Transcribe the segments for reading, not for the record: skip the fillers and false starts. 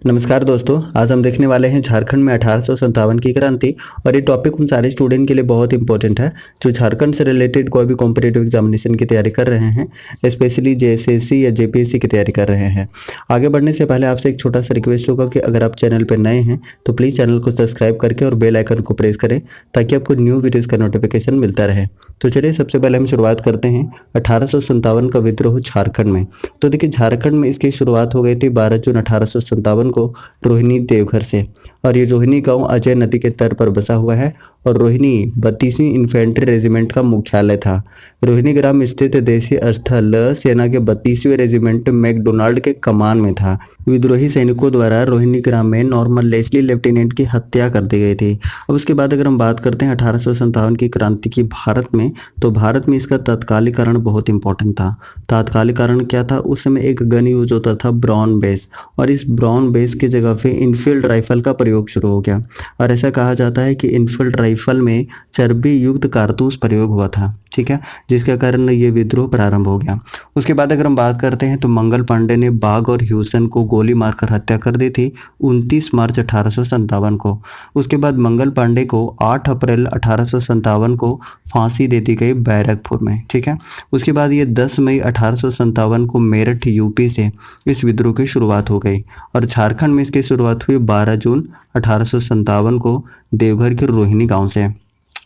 नमस्कार दोस्तों, आज हम देखने वाले हैं झारखंड में 1857 की क्रांति। और ये टॉपिक उन सारे स्टूडेंट के लिए बहुत इंपॉर्टेंट है जो झारखंड से रिलेटेड कोई भी कॉम्पिटिटिव एग्जामिनेशन की तैयारी कर रहे हैं, स्पेशली जेएसएससी या जेपीएससी की तैयारी कर रहे हैं। आगे बढ़ने से पहले आपसे एक छोटा सा रिक्वेस्ट होगा कि अगर आप चैनल पर नए हैं तो प्लीज़ चैनल को सब्सक्राइब करके और बेल आइकन को प्रेस करें ताकि आपको न्यू वीडियोज़ का नोटिफिकेशन मिलता रहे। तो चलिए सबसे पहले हम शुरुआत करते हैं 1857 का विद्रोह झारखंड में। तो देखिए, झारखंड में इसकी शुरुआत हो गई थी 12 जून 1857 को रोहिणी देवघर से। और ये रोहिणी गांव अजय नदी के तट पर बसा हुआ है और रोहिणी 32वीं इन्फेंट्री रेजिमेंट का मुख्यालय था। रोहिणी ग्राम स्थित देशी स्थल सेना के 32वें रेजिमेंट मैकडोनाल्ड के कमान में था। विद्रोही सैनिकों द्वारा रोहिणी ग्राम में नॉर्मन लेस्ली लेफ्टिनेंट की हत्या कर दी गई थी। अब उसके बाद अगर हम बात करते हैं 1857 की क्रांति की भारत में, तो भारत में इसका तत्कालीकरण बहुत इंपॉर्टेंट था। तात्कालिकरण क्या था? उस समय एक गन यूज होता था ब्राउन बेस, और इस ब्राउन बेस की जगह पे इनफील्ड राइफल का प्रयोग शुरू हो गया। और ऐसा कहा जाता है कि इनफील्ड राइफल में चर्बी युक्त कारतूस प्रयोग हुआ था, ठीक है, जिसके कारण ये विद्रोह प्रारंभ हो गया। उसके बाद अगर हम बात करते हैं तो मंगल पांडे ने बाघ और ह्यूसन को गोली मारकर हत्या कर दी थी 29 मार्च 1857 को। उसके बाद मंगल पांडे को 8 अप्रैल 1857 को फांसी दे दी गई बैरकपुर में, ठीक है। उसके बाद ये 10 मई 1857 को मेरठ यूपी से इस विद्रोह की शुरुआत हो गई। और झारखंड में इसकी शुरुआत हुई 12 जून 1857 को देवघर के रोहिणी गांव से।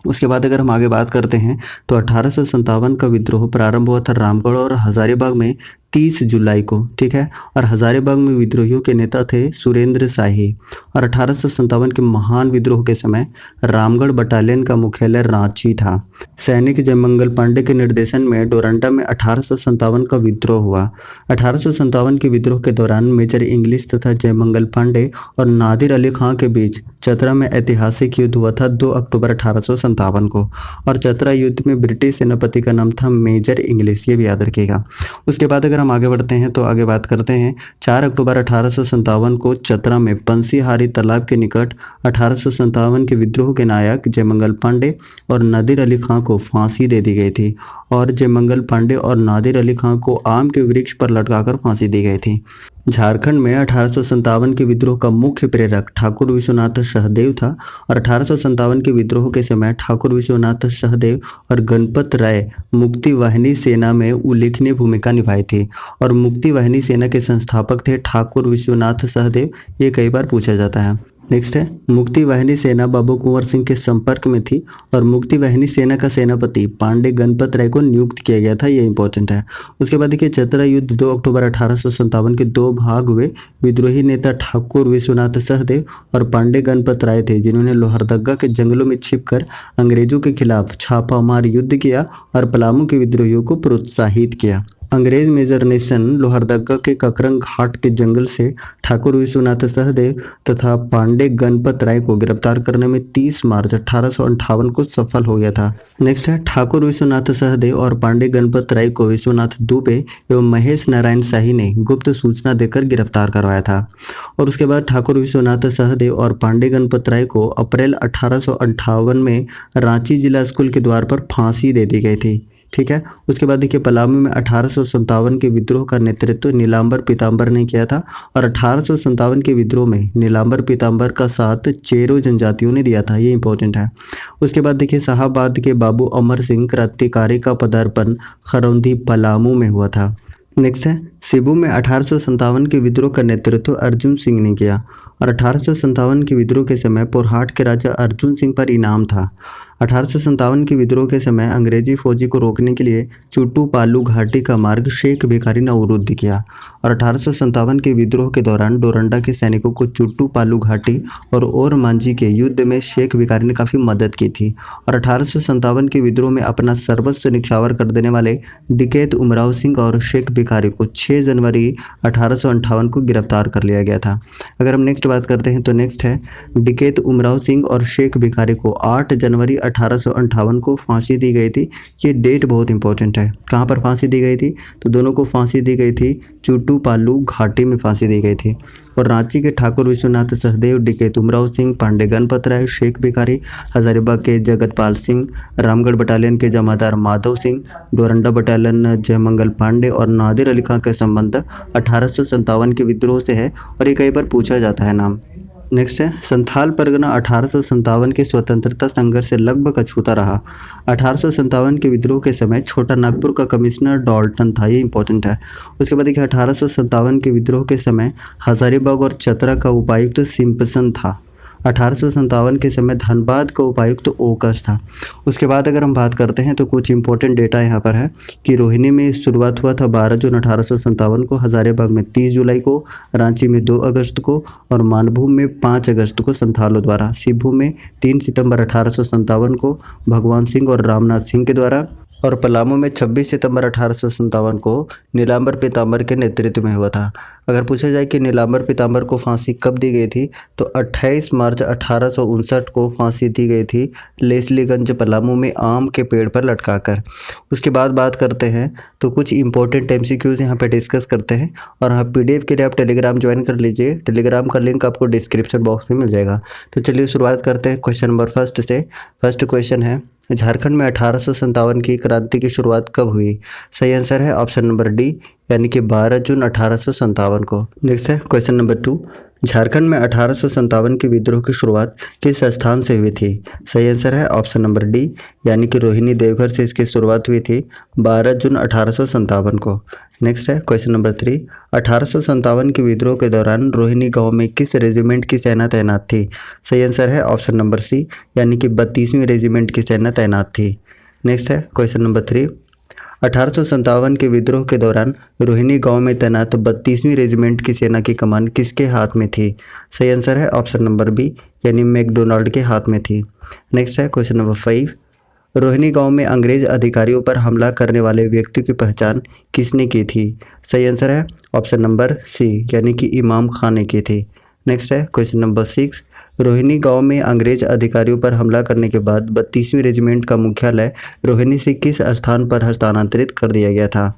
उसके बाद अगर हम आगे बात करते हैं तो 1857 का विद्रोह प्रारंभ हुआ था रामगढ़ और हजारीबाग में 30 जुलाई को, ठीक है। और हजारीबाग में विद्रोहियों के नेता थे सुरेंद्र शाही। और 1857 के महान विद्रोह के समय रामगढ़ बटालियन का मुख्यालय रांची था। सैनिक जयमंगल पांडे के निर्देशन में डोरंडा में 1857 का विद्रोह हुआ। 1857 के विद्रोह के दौरान मेजर इंग्लिश तथा जयमंगल पांडे और नादिर अली खां के बीच चतरा में ऐतिहासिक युद्ध हुआ था 2 अक्टूबर 1857 को। और चतरा युद्ध में ब्रिटिश सेनापति का नाम था मेजर इंग्लिश, ये भी याद रखिएगा। उसके बाद अगर हम आगे बढ़ते हैं तो आगे बात करते हैं 4 अक्टूबर 1857 को चतरा में पंसीहारी तालाब के निकट 1857 के विद्रोह के नायक जयमंगल पांडे और नादिर अली खां को फांसी दे दी गई थी। और जयमंगल पांडे और नादिर अली खां को आम के वृक्ष पर लटकाकर फांसी दी गई थी। झारखंड में 1857 के विद्रोह का मुख्य प्रेरक ठाकुर विश्वनाथ सहदेव था। और 1857 के विद्रोह के समय ठाकुर विश्वनाथ सहदेव और गणपत राय मुक्ति वाहिनी सेना में उल्लेखनीय भूमिका निभाई थी। और मुक्ति वाहिनी सेना के संस्थापक थे ठाकुर विश्वनाथ सहदेव, ये कई बार पूछा जाता है। नेक्स्ट है, मुक्ति वाहिनी सेना बाबू कुंवर सिंह के संपर्क में थी और मुक्ति वाहिनी सेना का सेनापति पांडे गणपत राय को नियुक्त किया गया था, ये इंपॉर्टेंट है। उसके बाद देखिए, चतरा युद्ध 2 अक्टूबर 1857 के 2 भाग हुए। विद्रोही नेता ठाकुर विश्वनाथ सहदेव और पांडे गणपत राय थे, जिन्होंने लोहरदगा के जंगलों में छिपकर अंग्रेजों के खिलाफ छापामार युद्ध किया और पलामू के विद्रोहियों को प्रोत्साहित किया। अंग्रेज मेजर नेशन लोहरदगा के ककरंग घाट के जंगल से ठाकुर विश्वनाथ सहदेव तथा पांडे गणपत राय को गिरफ्तार करने में 30 मार्च 1858 को सफल हो गया था। नेक्स्ट है, ठाकुर विश्वनाथ सहदेव और पांडे गणपत राय को विश्वनाथ दुबे एवं महेश नारायण शाही ने गुप्त सूचना देकर गिरफ्तार करवाया था। और उसके बाद ठाकुर विश्वनाथ सहदेव और पांडे गणपत राय को अप्रैल 1858 में रांची जिला स्कूल के द्वार पर फांसी दे दी गई थी, ठीक है। उसके बाद देखिए, पलामू में 1857 के विद्रोह का नेतृत्व नीलांबर पीताम्बर ने किया था। और 1857 के विद्रोह में नीलांबर पीताम्बर का साथ चेरो जनजातियों ने दिया था, ये इंपॉर्टेंट है। उसके बाद देखिए, शाहाबाद के बाबू अमर सिंह क्रांतिकारी का पदार्पण खरौंधी पलामू में हुआ था। नेक्स्ट है, सिबू में 1857 के विद्रोह का नेतृत्व अर्जुन सिंह ने किया। और 1857 के विद्रोह के समय पोरहाट के राजा अर्जुन सिंह पर इनाम था। 1857 के विद्रोह के समय अंग्रेजी फौजी को रोकने के लिए चुट्टू पालू घाटी का मार्ग शेख भिखारी ने अवरुद्ध किया। और 1857 के विद्रोह के दौरान डोरंडा के सैनिकों को चुट्टू पालू घाटी और ओरमांझी के युद्ध में शेख भिखारी ने काफ़ी मदद की थी। और 1857 के विद्रोह में अपना सर्वस्व निछावर कर देने वाले डिकैत उमराव सिंह और शेख भिखारी को 6 जनवरी 1858 को गिरफ्तार कर लिया गया था। अगर हम नेक्स्ट बात करते हैं तो नेक्स्ट है, डिकैत उमराव सिंह और शेख भिखारी को 8 जनवरी 1858 को फांसी दी गई थी। ये डेट बहुत इंपॉर्टेंट है। कहाँ पर फांसी दी गई थी? तो दोनों को फांसी दी गई थी चुट्टू पालू घाटी में फांसी दी गई थी। और रांची के ठाकुर विश्वनाथ सहदेव, डिकैत उमराव सिंह, पांडे गणपत राय, शेख भिखारी, हजारीबाग के जगतपाल सिंह, रामगढ़ बटालियन के जमादार माधव सिंह, डोरंडा बटालियन जयमंगल पांडे और नादिर अली खां का संबंध 1857 के विद्रोह से है और ये कई बार पूछा पूछा जाता है नाम। नेक्स्ट है संथाल परगना 1857 के स्वतंत्रता संघर्ष से लगभग अछूता रहा। 1857 के विद्रोह के समय छोटा नागपुर का कमिश्नर डॉल्टन था, ये इंपॉर्टेंट है। उसके बाद देखिए 1857 के विद्रोह के समय हजारीबाग और चतरा का उपायुक्त सिम्पसन था। 1857 के समय धनबाद का उपायुक्त ओकस था। उसके बाद अगर हम बात करते हैं तो कुछ इंपॉर्टेंट डेटा यहाँ पर है कि रोहिणी में शुरुआत हुआ था 12 जून 1857 को, हजारीबाग में 30 जुलाई को, रांची में 2 अगस्त को और मानभूम में 5 अगस्त को संथालों द्वारा, सिब्बू में 3 सितंबर 1857 को भगवान सिंह और रामनाथ सिंह के द्वारा और पलामू में 26 सितंबर 1857 को नीलांबर पीताम्बर के नेतृत्व में हुआ था। अगर पूछा जाए कि नीलांबर पीताम्बर को फांसी कब दी गई थी तो 28 मार्च 1859 को फांसी दी गई थी लेस्लीगंज पलामू में आम के पेड़ पर लटकाकर। उसके बाद बात करते हैं तो कुछ इंपॉर्टेंट MCQs यहाँ पे डिस्कस करते हैं और हाँ PDF के लिए आप टेलीग्राम ज्वाइन कर लीजिए। टेलीग्राम का लिंक आपको डिस्क्रिप्शन बॉक्स में मिल जाएगा। तो चलिए शुरुआत करते हैं क्वेश्चन नंबर फर्स्ट से। फर्स्ट क्वेश्चन है झारखंड में 1857 की क्रांति की शुरुआत कब हुई? सही आंसर है ऑप्शन नंबर डी यानी कि 12 जून 1857 को। नेक्स्ट है क्वेश्चन नंबर 2, झारखंड में 1857 के विद्रोह की शुरुआत किस स्थान से हुई थी? सही आंसर है ऑप्शन नंबर डी यानी कि रोहिणी देवघर से इसकी शुरुआत हुई थी 12 जून 1857 को। नेक्स्ट है क्वेश्चन नंबर 3, 1857 के विद्रोह के दौरान रोहिणी गांव में किस रेजिमेंट की सेना तैनात थी? सही आंसर है ऑप्शन नंबर सी यानी कि 32वीं रेजिमेंट की सेना तैनात थी। नेक्स्ट है क्वेश्चन नंबर 3, 1857 के विद्रोह के दौरान रोहिणी गांव में तैनात 32वीं रेजिमेंट की सेना की कमान किसके हाथ में थी? सही आंसर है ऑप्शन नंबर बी यानी मैकडोनाल्ड के हाथ में थी। नेक्स्ट है क्वेश्चन नंबर 5, रोहिणी गांव में अंग्रेज अधिकारियों पर हमला करने वाले व्यक्ति की पहचान किसने की थी? सही आंसर है ऑप्शन नंबर सी यानी कि इमाम खान ने की थी। नेक्स्ट है क्वेश्चन नंबर 6, रोहिणी गांव में अंग्रेज अधिकारियों पर हमला करने के बाद 32वीं रेजिमेंट का मुख्यालय रोहिणी से किस स्थान पर हस्तांतरित कर दिया गया था?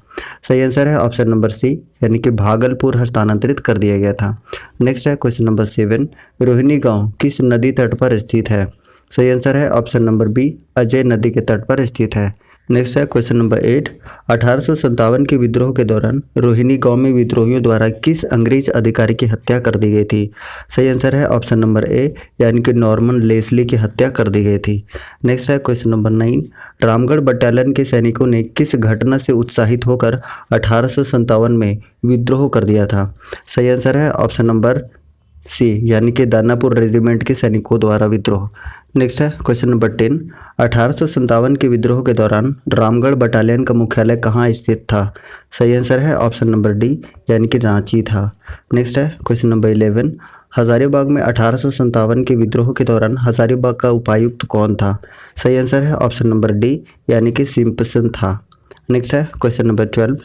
सही आंसर है ऑप्शन नंबर सी यानी कि भागलपुर हस्तांतरित कर दिया गया था। नेक्स्ट है क्वेश्चन नंबर 7, रोहिणी गांव किस नदी तट पर स्थित है? सही आंसर है ऑप्शन नंबर बी अजय नदी के तट पर स्थित है। नेक्स्ट है क्वेश्चन नंबर 8, 1857 के विद्रोह के दौरान रोहिणी गांव में विद्रोहियों द्वारा किस अंग्रेज अधिकारी की हत्या कर दी गई थी? सही आंसर है ऑप्शन नंबर ए यानी कि नॉर्मन लेस्ली की हत्या कर दी गई थी। नेक्स्ट है क्वेश्चन नंबर 9, रामगढ़ बटालियन के सैनिकों ने किस घटना से उत्साहित होकर 1857 में विद्रोह कर दिया था? सही आंसर है ऑप्शन नंबर सी यानी कि दानापुर रेजिमेंट के सैनिकों द्वारा विद्रोह। नेक्स्ट है क्वेश्चन नंबर 10, 1857 के विद्रोह के दौरान रामगढ़ बटालियन का मुख्यालय कहाँ स्थित था? सही आंसर है ऑप्शन नंबर डी यानी कि रांची था। नेक्स्ट है क्वेश्चन नंबर 11, हजारीबाग में 1857 के विद्रोह के दौरान हजारीबाग का उपायुक्त कौन था? सही आंसर है ऑप्शन नंबर डी यानी कि सिम्पसन था। नेक्स्ट है क्वेश्चन नंबर 12,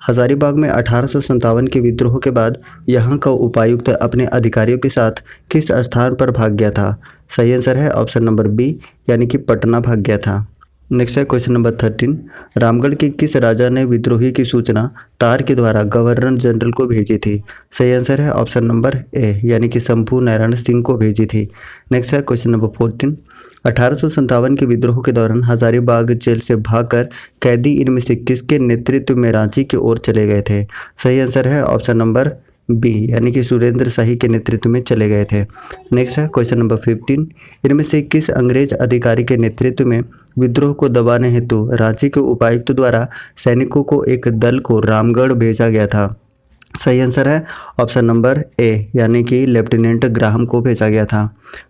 हजारीबाग में 1857 के विद्रोह के बाद यहाँ का उपायुक्त अपने अधिकारियों के साथ किस स्थान पर भाग गया था? सही आंसर है ऑप्शन नंबर बी यानी कि पटना भाग गया था। नेक्स्ट है क्वेश्चन नंबर 13, रामगढ़ के किस राजा ने विद्रोही की सूचना तार के द्वारा गवर्नर जनरल को भेजी थी? सही आंसर है ऑप्शन नंबर ए यानी कि शंभू नारायण सिंह को भेजी थी। नेक्स्ट है क्वेश्चन नंबर 14, 1857 के विद्रोह के दौरान हजारीबाग जेल से भागकर कैदी इनमें से किसके नेतृत्व में रांची की ओर चले गए थे? सही आंसर है ऑप्शन नंबर बी यानी कि सुरेंद्र शाही के नेतृत्व में चले गए थे। नेक्स्ट है क्वेश्चन नंबर 15, इनमें से किस अंग्रेज अधिकारी के नेतृत्व में विद्रोह को दबाने हेतु रांची के उपायुक्त द्वारा सैनिकों को एक दल को रामगढ़ भेजा गया था? सही आंसर है ऑप्शन नंबर ए यानी कि लेफ्टिनेंट ग्राहम को भेजा गया था।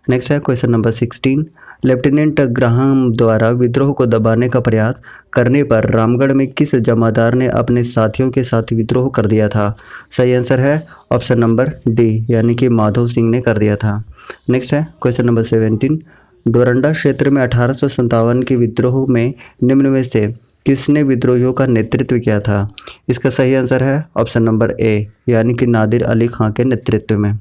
नेक्स्ट है क्वेश्चन नंबर 16, लेफ्टिनेंट ग्राहम द्वारा विद्रोह को दबाने का प्रयास करने पर रामगढ़ में किस जमादार ने अपने साथियों के साथ विद्रोह कर दिया था? सही आंसर है ऑप्शन नंबर डी यानी कि माधव सिंह ने कर दिया था। नेक्स्ट है क्वेश्चन नंबर 17, डोरंडा क्षेत्र में 1857 के विद्रोह में निम्न में से किसने विद्रोहियों का नेतृत्व किया था? इसका सही आंसर है ऑप्शन नंबर ए यानी कि नादिर अली खां के नेतृत्व में।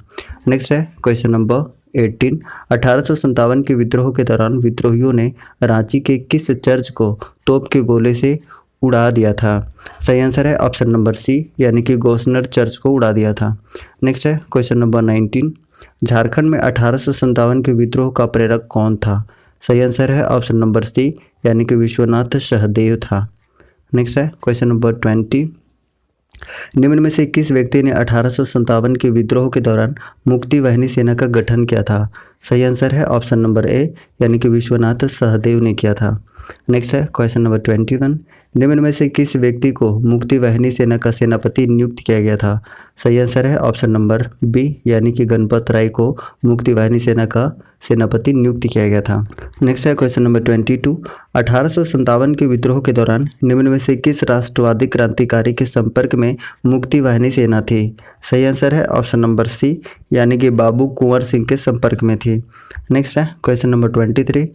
नेक्स्ट है क्वेश्चन नंबर 18, 1857 के विद्रोह के दौरान विद्रोहियों ने रांची के किस चर्च को तोप के गोले से उड़ा दिया था? सही आंसर है ऑप्शन नंबर सी यानी कि गोसनर चर्च को उड़ा दिया था। नेक्स्ट है क्वेश्चन नंबर 19, झारखंड में 1857 के विद्रोह का प्रेरक कौन था? सही आंसर है ऑप्शन नंबर सी यानी कि विश्वनाथ सहदेव था। नेक्स्ट है क्वेश्चन नंबर 20, निम्न में से किस व्यक्ति ने 1857 के विद्रोह के दौरान मुक्ति वाहिनी सेना का गठन किया था? सही आंसर है ऑप्शन नंबर ए, यानी कि विश्वनाथ सहदेव ने किया था। नेक्स्ट है क्वेश्चन नंबर 21। निम्न में से किस व्यक्ति को मुक्ति वाहिनी सेना का सेनापति नियुक्त किया गया था? सही आंसर है ऑप्शन नंबर बी, यानी कि गणपत राय को मुक्ति वाहिनी सेना का सेनापति नियुक्त किया गया था। नेक्स्ट है क्वेश्चन नंबर 22। 1857 के विद्रोह के दौरान निम्न में से किस राष्ट्रवादी क्रांतिकारी के संपर्क में मुक्ति वाहिनी सेना थी? सही आंसर है ऑप्शन नंबर सी, यानी कि बाबू कुंवर सिंह के संपर्क में थी। नेक्स्ट है क्वेश्चन नंबर 23।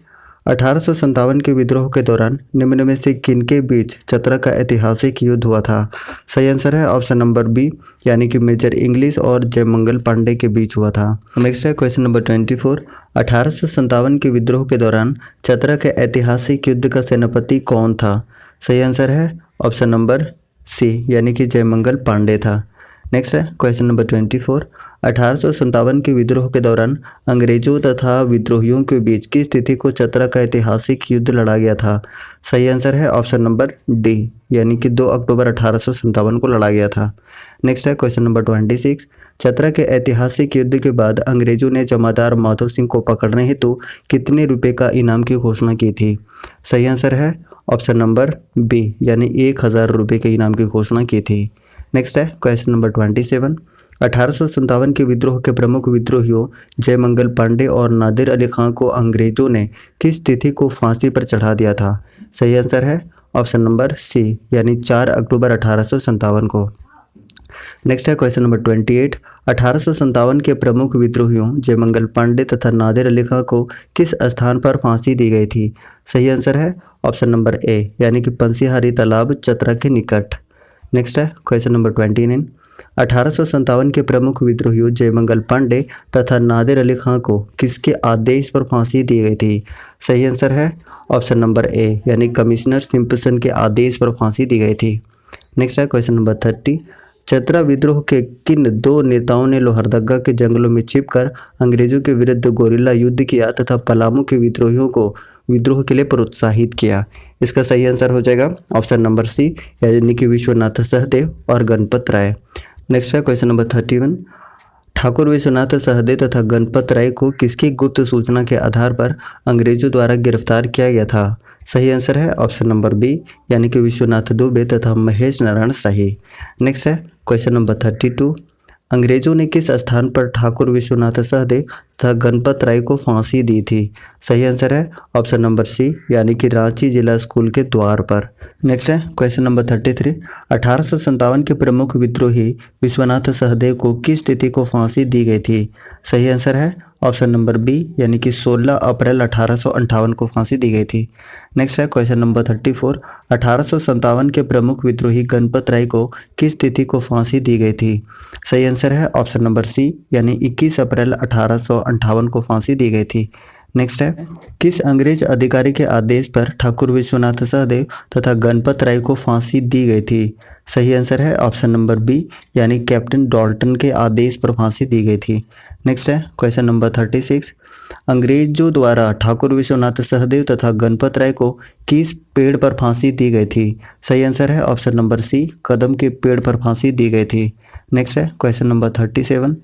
1857 के विद्रोह के दौरान निम्न में से किनके बीच चतरा का ऐतिहासिक युद्ध हुआ था? सही आंसर है ऑप्शन नंबर बी, यानी कि मेजर इंग्लिश और जयमंगल पांडे के बीच हुआ था। नेक्स्ट है क्वेश्चन नंबर 24। 1857 के विद्रोह के दौरान चतरा के ऐतिहासिक युद्ध का सेनापति कौन था? सही आंसर है ऑप्शन नंबर सी, यानी कि जयमंगल पांडे था। नेक्स्ट है क्वेश्चन नंबर 24। 1857 के विद्रोह के दौरान अंग्रेजों तथा विद्रोहियों के बीच किस तिथि को चतरा का ऐतिहासिक युद्ध लड़ा गया था? सही आंसर है ऑप्शन नंबर डी, यानी कि 2 अक्टूबर 1857 को लड़ा गया था। नेक्स्ट है क्वेश्चन नंबर 26। चतरा के ऐतिहासिक युद्ध के बाद अंग्रेजों ने जमादार माधो सिंह को पकड़ने हेतु कितने रुपए का इनाम की घोषणा की थी? सही आंसर है ऑप्शन नंबर बी, यानी 1000 रुपये के इनाम की घोषणा की थी। नेक्स्ट है क्वेश्चन नंबर 27। 1857 के विद्रोह के प्रमुख विद्रोहियों जयमंगल पांडे और नादिर अली खां को अंग्रेजों ने किस तिथि को फांसी पर चढ़ा दिया था? सही आंसर है ऑप्शन नंबर सी, यानी 4 अक्टूबर 1857 को। नेक्स्ट है क्वेश्चन नंबर 28। 1857 के प्रमुख विद्रोहियों जयमंगल पांडे तथा नादिर अली खां को किस स्थान पर फांसी दी गई थी? सही आंसर है ऑप्शन नंबर ए, यानी कि पंसीहारी तालाब चतरा के निकट। नेक्स्ट है क्वेश्चन नंबर 29। 1857 के प्रमुख विद्रोहियों जयमंगल पांडे तथा नादिर अली खां को किसके आदेश पर फांसी दी गई थी? सही आंसर है ऑप्शन नंबर ए, यानी कमिश्नर सिम्पसन के आदेश पर फांसी दी गई थी। नेक्स्ट है क्वेश्चन नंबर 30। चतरा विद्रोह के किन 2 नेताओं ने लोहरदगा के जंगलों में छिपकर अंग्रेजों के विरुद्ध गोरिल्ला युद्ध किया तथा पलामू के विद्रोहियों को विद्रोह के लिए प्रोत्साहित किया? इसका सही आंसर हो जाएगा ऑप्शन नंबर सी, यानी कि विश्वनाथ सहदेव और गणपत राय। नेक्स्ट है क्वेश्चन नंबर 31। ठाकुर विश्वनाथ सहदेव तथा गणपत राय को किसकी गुप्त सूचना के आधार पर अंग्रेजों द्वारा गिरफ्तार किया गया था? सही आंसर है ऑप्शन नंबर बी, यानी कि विश्वनाथ दुबे तथा महेश नारायण शाही। नेक्स्ट है क्वेश्चन नंबर 32। अंग्रेजों ने किस स्थान पर ठाकुर विश्वनाथ सहदेव तथा गणपत राय को फांसी दी थी? सही आंसर है ऑप्शन नंबर सी, यानी कि रांची जिला स्कूल के द्वार पर। नेक्स्ट है क्वेश्चन नंबर 33। 1857 के प्रमुख विद्रोही विश्वनाथ सहदेव को किस तिथि को फांसी दी गई थी? सही आंसर है ऑप्शन नंबर बी, यानी कि 16 अप्रैल 1858 को फांसी दी गई थी। नेक्स्ट है क्वेश्चन नंबर 34। 1857 के प्रमुख विद्रोही गणपत राय को किस तिथि को फांसी दी गई थी? सही आंसर है ऑप्शन नंबर सी, यानी 21 अप्रैल 1858 को फांसी दी गई थी। नेक्स्ट है किस अंग्रेज अधिकारी के आदेश पर ठाकुर विश्वनाथ सहदेव तथा गणपत राय को फांसी दी गई थी? सही आंसर है ऑप्शन नंबर बी, यानी कैप्टन डॉल्टन के आदेश पर फांसी दी गई थी। नेक्स्ट है क्वेश्चन नंबर 36। अंग्रेजों द्वारा ठाकुर विश्वनाथ सहदेव तथा गणपत राय को किस पेड़ पर फांसी दी गई थी? सही आंसर है ऑप्शन नंबर सी, कदम के पेड़ पर फांसी दी गई थी। नेक्स्ट है क्वेश्चन नंबर 37।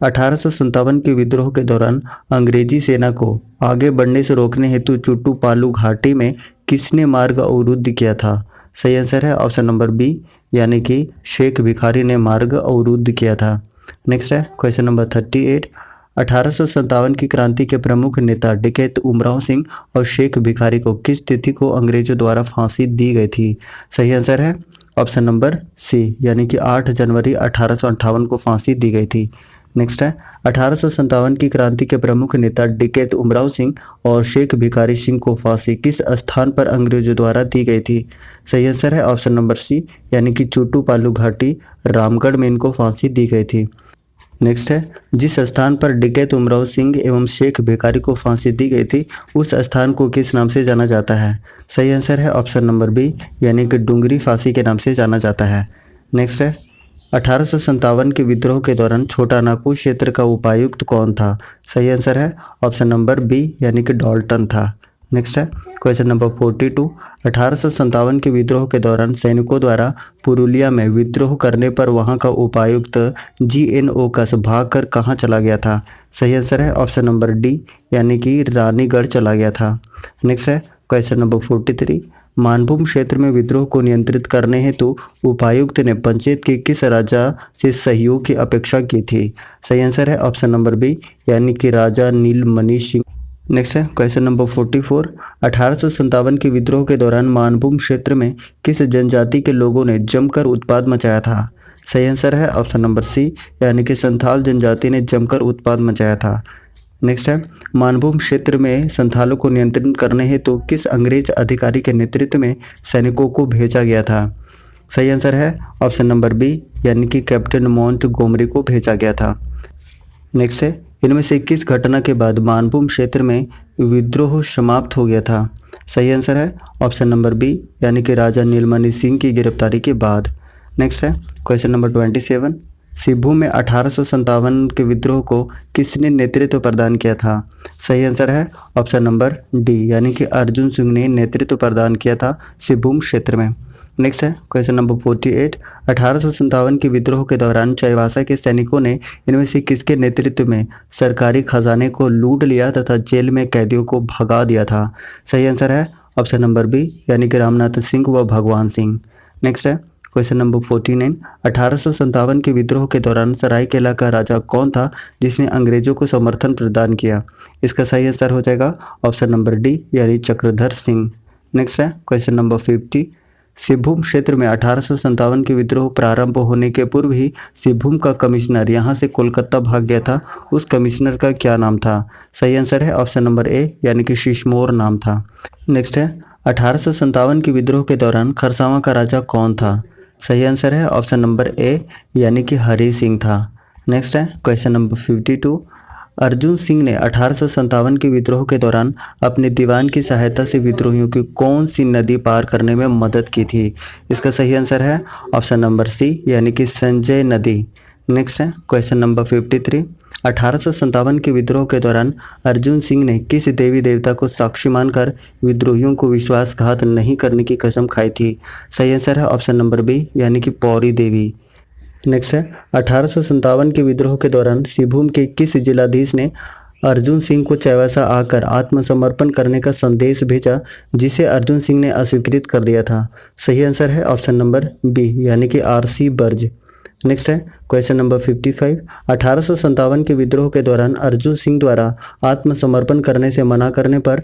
1857 के विद्रोह के दौरान अंग्रेजी सेना को आगे बढ़ने से रोकने हेतु चुट्टू पालू घाटी में किसने मार्ग अवरुद्ध किया था? सही आंसर है ऑप्शन नंबर बी, यानी कि शेख भिखारी ने मार्ग अवरुद्ध किया था। नेक्स्ट है क्वेश्चन नंबर 38। 1857 की क्रांति के प्रमुख नेता डकैत उमराव सिंह और शेख भिखारी को किस तिथि को अंग्रेजों द्वारा फांसी दी गई थी? सही आंसर है ऑप्शन नंबर सी, यानी कि 8 जनवरी 1858 को फांसी दी गई थी। नेक्स्ट है 1857 की क्रांति के प्रमुख नेता डकैत उमराव सिंह और शेख भिखारी सिंह को फांसी किस स्थान पर अंग्रेजों द्वारा दी गई थी? सही आंसर है ऑप्शन नंबर सी, यानी कि चुट्टू पालू घाटी रामगढ़ में इनको फांसी दी गई थी। नेक्स्ट है जिस स्थान पर डकैत उमराव सिंह एवं शेख भिखारी को फांसी दी गई थी उस स्थान को किस नाम से जाना जाता है? सही आंसर है ऑप्शन नंबर बी, यानी कि डूंगरी फांसी के नाम से जाना जाता है। नेक्स्ट है 1857 के विद्रोह के दौरान छोटा नागपुर क्षेत्र का उपायुक्त कौन था? सही आंसर है ऑप्शन नंबर बी, यानी कि डॉल्टन था। नेक्स्ट है क्वेश्चन नंबर 42। 1857 के विद्रोह के दौरान सैनिकों द्वारा पुरुलिया में विद्रोह करने पर वहां का उपायुक्त GN ओकस भागकर कहां चला गया था? सही आंसर है ऑप्शन नंबर डी, यानी कि रानीगढ़ चला गया था। नेक्स्ट है क्वेश्चन नंबर 43। मानभूम क्षेत्र में विद्रोह को नियंत्रित करने हेतु उपायुक्त ने पंचायत के किस राजा से सहयोग की अपेक्षा की थी? सही आंसर है ऑप्शन नंबर बी, यानी कि राजा नीलमणि सिंह। नेक्स्ट है क्वेश्चन नंबर 44। 1857 के विद्रोह के दौरान मानभूम क्षेत्र में किस जनजाति के लोगों ने जमकर उत्पात मचाया था? सही आंसर है ऑप्शन नंबर सी, यानी कि संथाल जनजाति ने जमकर उत्पात मचाया था। नेक्स्ट है मानभूम क्षेत्र में संथालों को नियंत्रित करने हेतु किस अंग्रेज अधिकारी के नेतृत्व में सैनिकों को भेजा गया था? सही आंसर है ऑप्शन नंबर बी, यानी कि कैप्टन मोंटगोमरी को भेजा गया था। नेक्स्ट है इनमें से किस घटना के बाद मानभूम क्षेत्र में विद्रोह समाप्त हो गया था? सही आंसर है ऑप्शन नंबर बी, यानी कि राजा नीलमणि सिंह की गिरफ्तारी के बाद। नेक्स्ट है क्वेश्चन नंबर 27। सिंहभूम में 1857 के विद्रोह को किसने नेतृत्व प्रदान किया था? सही आंसर है ऑप्शन नंबर डी, यानी कि अर्जुन सिंह ने नेतृत्व प्रदान किया था सिंहभूम क्षेत्र में। नेक्स्ट है क्वेश्चन नंबर 48। 1857 के विद्रोह के दौरान चाईबासा के सैनिकों ने इनमें से किसके नेतृत्व में सरकारी खजाने को लूट लिया तथा जेल में कैदियों को भगा दिया था? सही आंसर है ऑप्शन नंबर बी, यानी कि रामनाथ सिंह व भगवान सिंह। नेक्स्ट है क्वेश्चन नंबर 49। 1857 के विद्रोह के दौरान सरायकेला का राजा कौन था जिसने अंग्रेजों को समर्थन प्रदान किया? इसका सही आंसर हो जाएगा ऑप्शन नंबर डी, यानी चक्रधर सिंह। नेक्स्ट है क्वेश्चन नंबर 50। सिंहभूम क्षेत्र में 1857 के विद्रोह प्रारंभ होने के पूर्व ही सिंहभूम का कमिश्नर यहां से कोलकाता भाग गया था। उस कमिश्नर का क्या नाम था? सही आंसर है ऑप्शन नंबर ए, यानी कि शिशमोर नाम था। नेक्स्ट है 1857 के विद्रोह के दौरान खरसावां का राजा कौन था? सही आंसर है ऑप्शन नंबर ए, यानी कि हरि सिंह था। नेक्स्ट है क्वेश्चन नंबर 52। अर्जुन सिंह ने 1857 के विद्रोह के दौरान अपने दीवान की सहायता से विद्रोहियों की कौन सी नदी पार करने में मदद की थी? इसका सही आंसर है ऑप्शन नंबर सी, यानी कि संजय नदी। नेक्स्ट है क्वेश्चन नंबर 53। 1857 के विद्रोह के दौरान अर्जुन सिंह ने किस देवी देवता को साक्षी मानकर विद्रोहियों को विश्वासघात नहीं करने की कसम खाई थी? सही आंसर है ऑप्शन नंबर बी, यानी कि पौरी देवी। नेक्स्ट है 1857 के विद्रोह के दौरान सिंहभूम के किस जिलाधीश ने अर्जुन सिंह को चाईबासा आकर आत्मसमर्पण करने का संदेश भेजा जिसे अर्जुन सिंह ने अस्वीकृत कर दिया था? सही आंसर है ऑप्शन नंबर बी, यानी कि RC बर्ज। नेक्स्ट है क्वेश्चन नंबर 55। 1857 के विद्रोह के दौरान अर्जुन सिंह द्वारा आत्मसमर्पण करने से मना करने पर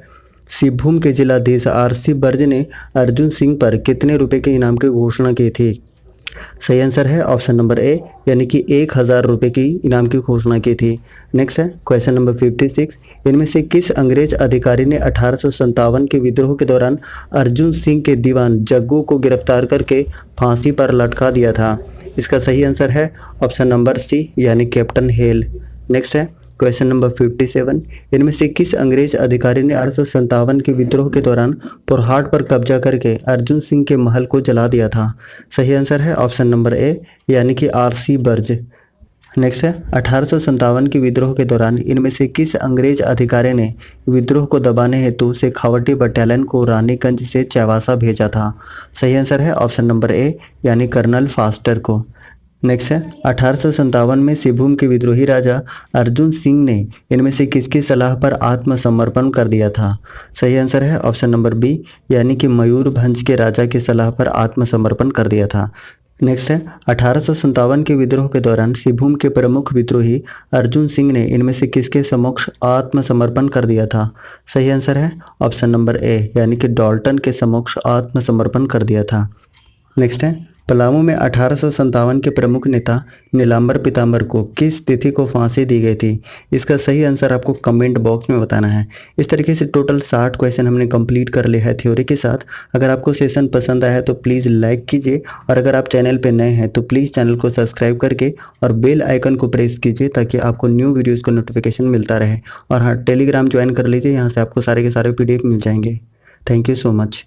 सिंहभूम के जिलाधीश RC बर्ज ने अर्जुन सिंह पर कितने रुपए के इनाम की घोषणा की थी? सही आंसर है ऑप्शन नंबर ए, यानी कि 1000 रुपये की इनाम की घोषणा की थी। नेक्स्ट है क्वेश्चन नंबर 56। इनमें से किस अंग्रेज अधिकारी ने 1857 के विद्रोह के दौरान अर्जुन सिंह के दीवान जग्गू को गिरफ्तार करके फांसी पर लटका दिया था? इसका सही आंसर है ऑप्शन नंबर सी, यानी कैप्टन हेल। नेक्स्ट है क्वेश्चन नंबर 57। इनमें से किस अंग्रेज अधिकारी ने 1857 के विद्रोह के दौरान पोरहाट पर कब्जा करके अर्जुन सिंह के महल को जला दिया था? सही आंसर है ऑप्शन नंबर ए, यानी कि RC बर्ज। नेक्स्ट है 1857 के विद्रोह के दौरान इनमें से किस अंग्रेज अधिकारी ने विद्रोह को दबाने हेतु शेखावटी बटालियन को रानीगंज से चाईबासा भेजा था? सही आंसर है ऑप्शन नंबर ए, यानी कर्नल फास्टर को। नेक्स्ट है 1857 में सिंहभूम के विद्रोही राजा अर्जुन सिंह ने इनमें से किसकी सलाह पर आत्मसमर्पण कर दिया था? सही आंसर है ऑप्शन नंबर बी, यानी कि मयूरभंज के राजा की सलाह पर आत्मसमर्पण कर दिया था। नेक्स्ट है 1857 के विद्रोह के दौरान सिंहभूम के प्रमुख विद्रोही अर्जुन सिंह ने इनमें से किसके समक्ष आत्मसमर्पण कर दिया था? सही आंसर है ऑप्शन नंबर ए, यानी कि डाल्टन के समक्ष आत्मसमर्पण कर दिया था। नेक्स्ट है पलामू में 1857 के प्रमुख नेता नीलांबर पीताम्बर को किस तिथि को फांसी दी गई थी? इसका सही आंसर आपको कमेंट बॉक्स में बताना है। इस तरीके से टोटल 60 क्वेश्चन हमने कंप्लीट कर लिया है थ्योरी के साथ। अगर आपको सेशन पसंद आया है तो प्लीज़ लाइक कीजिए, और अगर आप चैनल पर नए हैं तो प्लीज़ चैनल को सब्सक्राइब करके और बेल आइकन को प्रेस कीजिए ताकि आपको न्यू वीडियोज़ का नोटिफिकेशन मिलता रहे। और हाँ, टेलीग्राम ज्वाइन कर लीजिए, यहाँ से आपको सारे के सारे PDF मिल जाएंगे। Thank you so much.